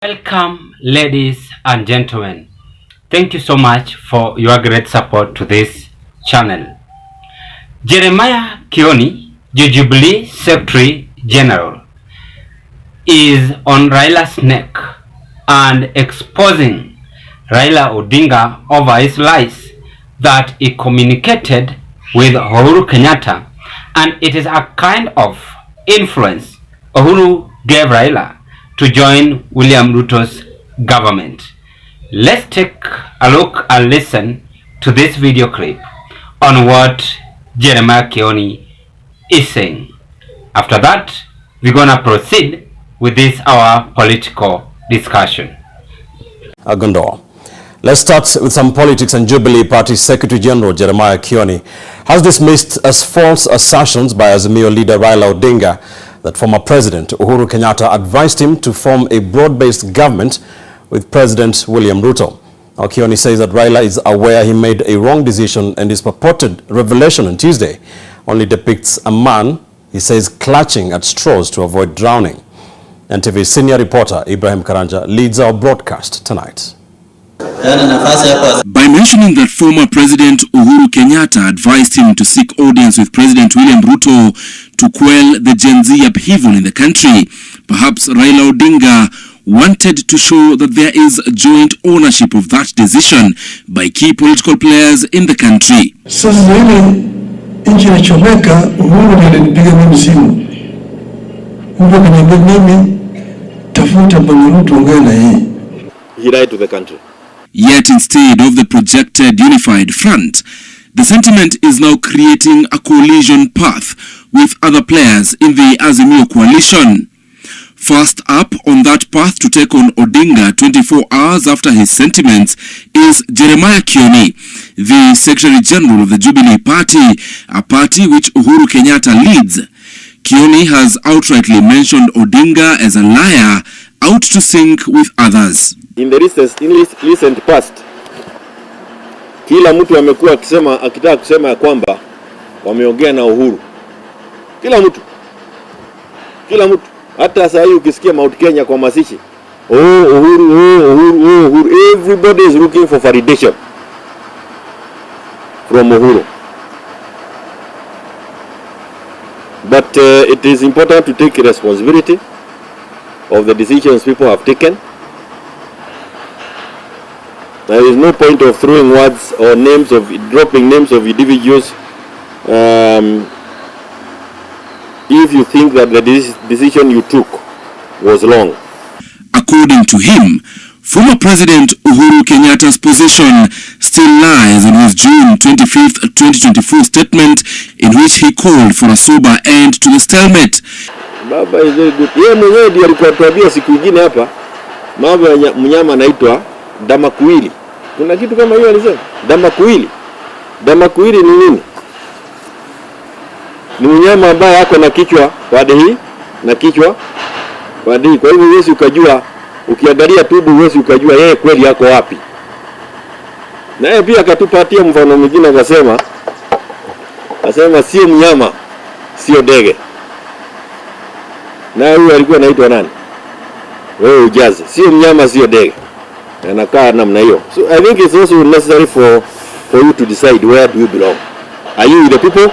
Welcome, ladies and gentlemen. Thank you so much for your great support to this channel. Jeremiah Kioni, the Jubilee Secretary General, is on Raila's neck and exposing Raila Odinga over his lies that he communicated with Uhuru Kenyatta, and it is a kind of influence Uhuru gave Raila to join William Ruto's government. Let's take a look and listen to this video clip on what Jeremiah Kioni is saying. After that, we're gonna proceed with this our political discussion. Agundo. Let's start with some politics, and Jubilee Party Secretary General Jeremiah Kioni has dismissed as false assertions by Azimio leader Raila Odinga that former President Uhuru Kenyatta advised him to form a broad-based government with President William Ruto. Now, Kioni says that Raila is aware he made a wrong decision, and his purported revelation on Tuesday only depicts a man, he says, clutching at straws to avoid drowning. NTV senior reporter Ibrahim Karanja leads our broadcast tonight. By mentioning that former President Uhuru Kenyatta advised him to seek audience with President William Ruto to quell the Gen Z upheaval in the country, perhaps Raila Odinga wanted to show that there is joint ownership of that decision by key political players in the country. Sasa ile nchi inachomeka, Uhuru alinipiga mimi simu. Mtu akaniambia mimi tafuta bwana Ruto ongea na yeye. He lied to the country. Yet instead of the projected unified front, the sentiment is now creating a coalition path with other players in the Azimio coalition. First up on that path to take on Odinga 24 hours after his sentiments is Jeremiah Kioni, the Secretary General of the Jubilee Party, a party which Uhuru Kenyatta leads. Kioni has outrightly mentioned Odinga as a liar out to sink with others. In the recent past, kila mtu amekuwa akitaka kusema ya kwamba wameongea na Uhuru. Kila mtu. Hata saa hii ukisikia Mount Kenya kwa mazishi, Uhuru, everybody is looking for validation from Uhuru. But it is important to take responsibility of the decisions people have taken. There is no point of throwing words or dropping names of individuals if you think that the decision you took was wrong. According to him, former President Uhuru Kenyatta's position still lies on his June 25th, 2024 statement in which he called for a sober end to the stalemate. Baba is very good. Yeye mwenyewe ndiye alikuwa tuambia siku nyingine hapa mambo ya mnyama anaitwa damakuili. Kuna kitu kama hiyo alisema? Damakuili ni nini? Ni mnyama ambaye ako na kichwa pande hii na kichwa pande hii. Kwa hivyo huwezi ukajua, ukiangalia tubu huwezi ukajua yeye kweli yako wapi. Na yeye pia akatupatia mfano mwingine akasema sio mnyama, sio ndege. Na huyu alikuwa anaitwa nani? Wewe ujaze. Sio mnyama, sio ndege. Anakaa namna hiyo. So I think it's also necessary for you to decide where do you belong. Are you with the people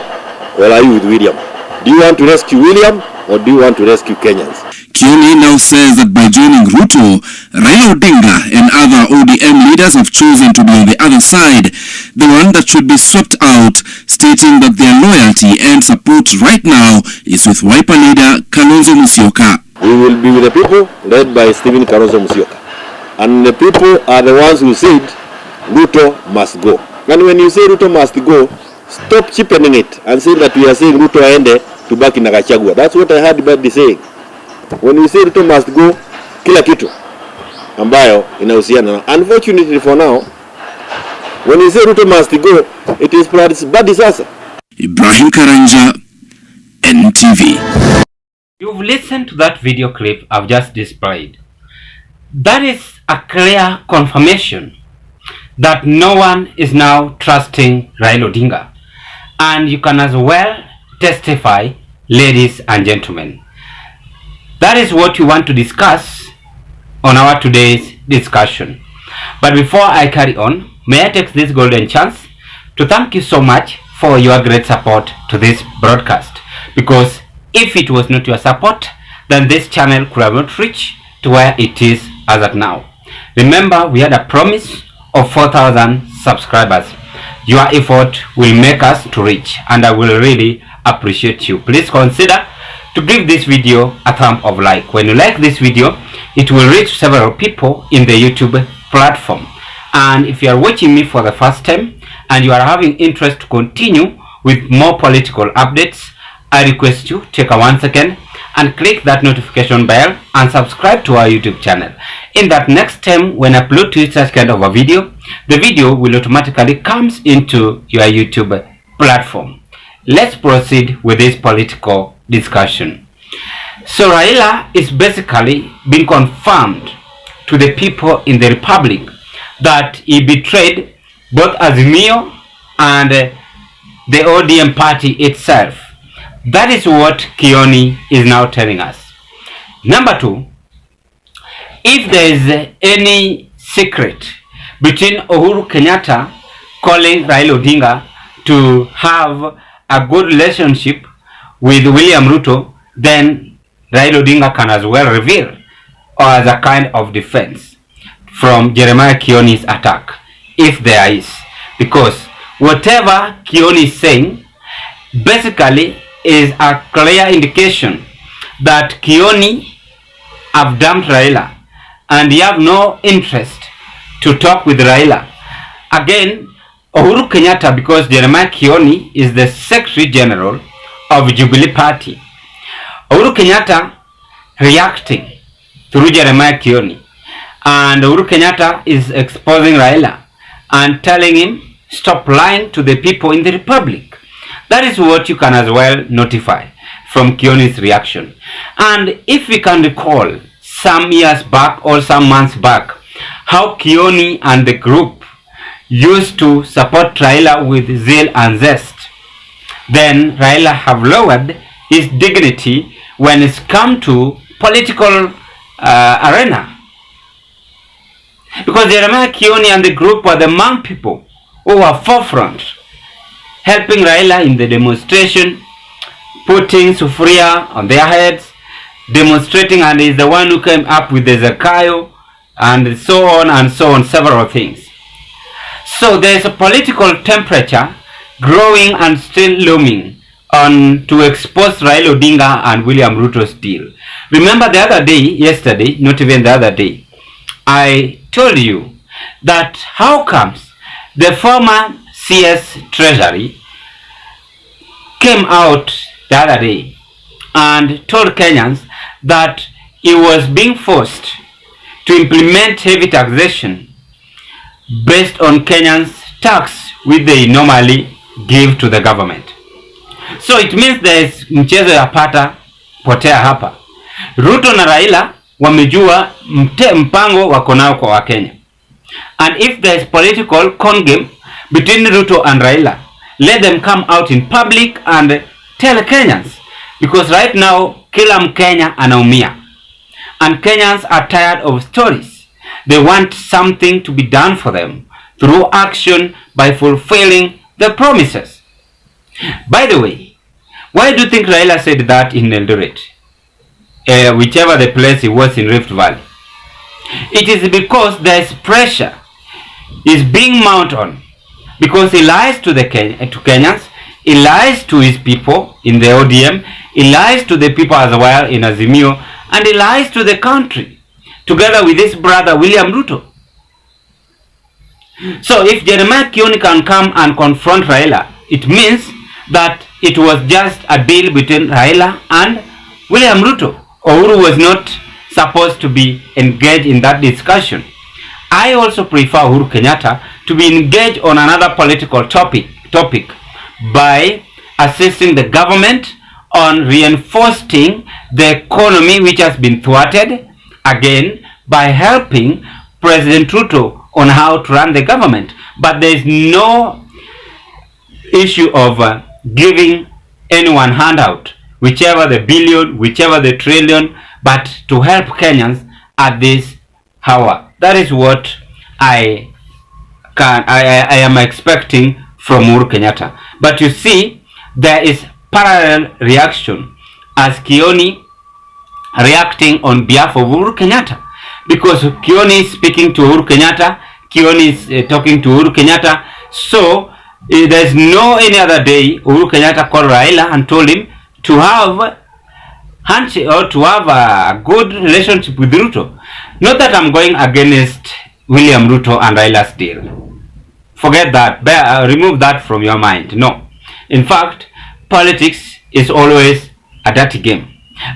or are you with William? Do you want to rescue William or do you want to rescue Kenyans? Kioni now says that by joining Ruto, Raila Odinga and other ODM leaders have chosen to be on the other side, the one that should be swept out, stating that their loyalty and support right now is with Wiper leader Kalonzo Musyoka. We will be with the people led by Stephen Kalonzo Musyoka. And the people are the ones who said Ruto must go. And when you say Ruto must go, stop cheapening it and say that we are saying Ruto aende to back in Gachagua. That's what I heard Badi saying. When you say Ruto must go, kila kitu ambayo inahusiana. Unfortunately for now, when you say Ruto must go, it is Badi sasa. Ibrahim Karanja, NTV. You've listened to that video clip I've just displayed. That is a clear confirmation that no one is now trusting Raila Odinga. And you can as well testify, ladies and gentlemen. That is what you want to discuss on our today's discussion. But before I carry on, may I take this golden chance to thank you so much for your great support to this broadcast, because if it was not your support, then this channel could have not reached to where it is as of now. Remember, we had a promise of 4,000 subscribers. Your effort will make us to reach, and I will really appreciate you. Please consider to give this video a thumb of like. When you like this video, it will reach several people in the YouTube platform. And if you are watching me for the first time and you are having interest to continue with more political updates, I request you take a 1 second and click that notification bell and subscribe to our YouTube channel. In that next time when I upload to such kind of a video, the video will automatically comes into your YouTube platform. Let's proceed with this political discussion. So Raila is basically being confirmed to the people in the Republic that he betrayed both Azimio and the ODM party itself. That is what Kioni is now telling us. Number two, if there is any secret between Uhuru Kenyatta calling Raila Odinga to have a good relationship with William Ruto, then Raila Odinga can as well reveal, or as a kind of defense from Jeremiah Kioni's attack, if there is. Because whatever Kioni is saying basically is a clear indication that Kioni have dumped Raila and you have no interest to talk with Raila. Again, Uhuru Kenyatta, because Jeremiah Kioni is the Secretary General of Jubilee Party, Uhuru Kenyatta reacting through Jeremiah Kioni, and Uhuru Kenyatta is exposing Raila and telling him stop lying to the people in the Republic. That is what you can as well notify from Kioni's reaction. And if we can recall some years back or some months back, how Kioni and the group used to support Raila with zeal and zest, then Raila have lowered his dignity when it's come to political arena. Because Jeremiah Kioni and the group were the main people who were forefront, helping Raila in the demonstration, putting sufuria on their heads, demonstrating, and is the one who came up with the Zakayo, and so on, several things. So there is a political temperature growing and still looming on to expose Raila Odinga and William Ruto's deal. Remember the other day, yesterday, not even the other day, I told you that how comes the former CS Treasury came out the other day and told Kenyans that he was being forced to implement heavy taxation based on Kenyans' tax which they normally give to the government. So it means there is mchezo ya pata potea hapa. Ruto na Raila wamejua mpango wako nao kwa Wakenya. And if there is political con game between Ruto and Raila, let them come out in public and tell Kenyans. Because right now, kila Mkenya anaumia. And Kenyans are tired of stories. They want something to be done for them through action by fulfilling the promises. By the way, why do you think Raila said that in Eldoret? Whichever the place he was in Rift Valley. It is because there is pressure is being mounted on, because he lies to the Kenyans, he lies to his people in the ODM, he lies to the people as well in Azimio, and he lies to the country together with his brother William Ruto. So if Jeremiah Kioni can come and confront Raila, it means that it was just a deal between Raila and William Ruto. Uhuru was not supposed to be engaged in that discussion. I also prefer Uhuru Kenyatta to be engaged on another political topic by assisting the government on reinforcing the economy which has been thwarted, again by helping President Ruto on how to run the government. But there is no issue of giving anyone handout, whichever the billion, whichever the trillion, but to help Kenyans at this hour. That is what I am expecting from Uhuru Kenyatta. But you see, there is parallel reaction as Kioni reacting on behalf of Uhuru Kenyatta, because Kioni is speaking to Uhuru Kenyatta, Kioni is talking to Uhuru Kenyatta. So there's no any other day Uhuru Kenyatta called Raila and told him to have handshake or to have a good relationship with Ruto. Not that I'm going against William Ruto and Raila's deal. Forget that. Remove that from your mind. No. In fact, politics is always a dirty game.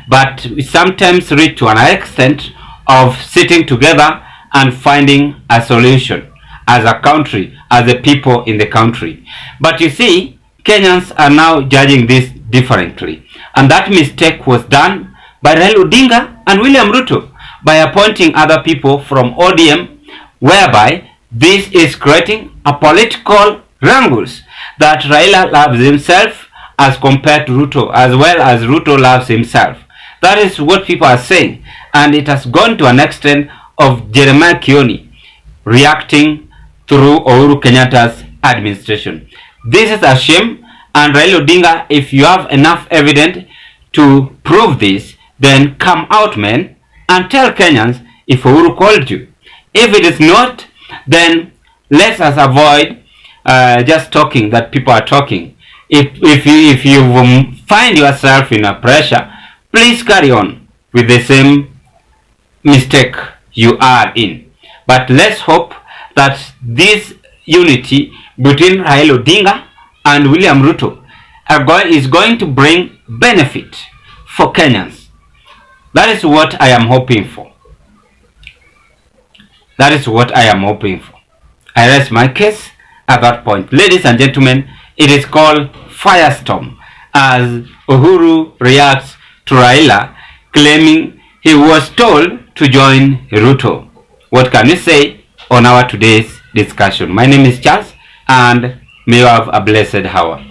But we sometimes reach to an extent of sitting together and finding a solution as a country, as the people in the country. But you see, Kenyans are now judging this differently. And that mistake was done by Raila Odinga and William Ruto by appointing other people from ODM, whereby this is creating a political wrangles that Raila loves himself as compared to Ruto, as well as Ruto loves himself. That is what people are saying. And it has gone to an extent of Jeremiah Kioni reacting through Uhuru Kenyatta's administration. This is a shame. And Raila Odinga, if you have enough evidence to prove this, then come out, man, and tell Kenyans if Uhuru called you. If it is not, then let us avoid just talking that people are talking. If you find yourself in a pressure, please carry on with the same mistake you are in. But let's hope that this unity between Raila Odinga and William Ruto is going to bring benefit for Kenyans. That is what I am hoping for. That is what I am hoping for. I rest my case at that point. Ladies and gentlemen, it is called firestorm as Uhuru reacts to Raila, claiming he was told to join Ruto. What can you say on our today's discussion? My name is Charles, and may you have a blessed hour.